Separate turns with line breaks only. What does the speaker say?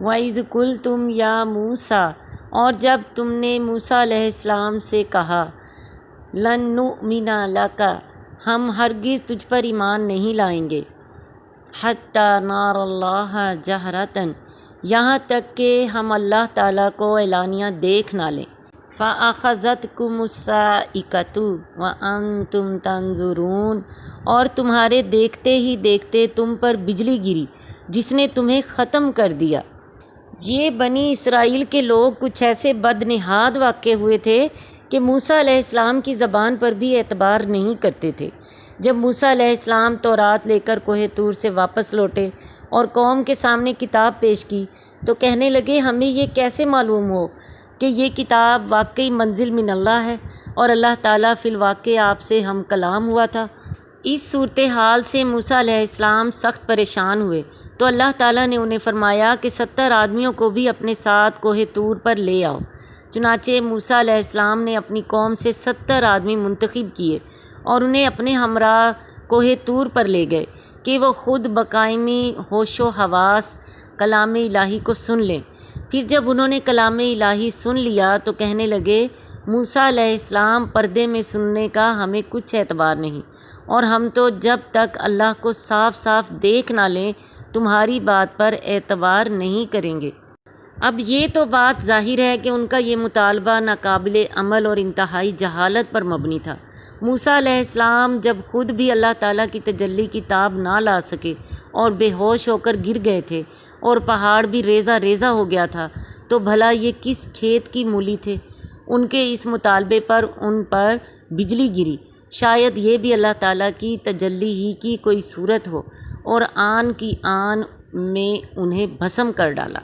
وَإِذْ قُلْتُمْ یا موسیٰ، اور جب تم نے موسیٰ علیہ السلام سے کہا، لن نؤمن لک، ہم ہرگز تجھ پر ایمان نہیں لائیں گے، حتی نری اللہ جہرۃ، یہاں تک کہ ہم اللہ تعالیٰ کو اعلانیہ دیکھ نہ لیں، فَأَخَذَتْكُمُ الصَّاعِقَةُ وَأَنْتُمْ تَنظُرُونَ، اور تمہارے دیکھتے ہی دیکھتے تم پر بجلی گری جس نے تمہیں ختم کر دیا۔ یہ بنی اسرائیل کے لوگ کچھ ایسے بدنہاد واقع ہوئے تھے کہ موسیٰ علیہ السلام کی زبان پر بھی اعتبار نہیں کرتے تھے۔ جب موسیٰ علیہ السلام تورات لے کر کوہ طور سے واپس لوٹے اور قوم کے سامنے کتاب پیش کی تو کہنے لگے، ہمیں یہ کیسے معلوم ہو کہ یہ کتاب واقعی منزل من اللہ ہے اور اللہ تعالیٰ فی الواقع آپ سے ہم کلام ہوا تھا۔ اس صورتحال سے موسیٰ علیہ السلام سخت پریشان ہوئے تو اللہ تعالیٰ نے انہیں فرمایا کہ 70 آدمیوں کو بھی اپنے ساتھ کوہ طور پر لے آؤ۔ چنانچہ موسیٰ علیہ السلام نے اپنی قوم سے 70 آدمی منتخب کیے اور انہیں اپنے ہمراہ کوہ طور پر لے گئے کہ وہ خود بقائمی ہوش و حواس کلام الہی کو سن لیں۔ پھر جب انہوں نے کلام الہی سن لیا تو کہنے لگے، موسیٰ علیہ السلام، پردے میں سننے کا ہمیں کچھ اعتبار نہیں، اور ہم تو جب تک اللہ کو صاف صاف دیکھ نہ لیں تمہاری بات پر اعتبار نہیں کریں گے۔ اب یہ تو بات ظاہر ہے کہ ان کا یہ مطالبہ ناقابل عمل اور انتہائی جہالت پر مبنی تھا۔ موسیٰ علیہ السلام جب خود بھی اللہ تعالیٰ کی تجلی کی تاب نہ لا سکے اور بے ہوش ہو کر گر گئے تھے اور پہاڑ بھی ریزہ ریزہ ہو گیا تھا تو بھلا یہ کس کھیت کی مولی تھے؟ ان کے اس مطالبے پر ان پر بجلی گری۔ شاید یہ بھی اللہ تعالیٰ کی تجلی ہی کی کوئی صورت ہو اور آن کی آن میں انہیں بھسم کر ڈالا۔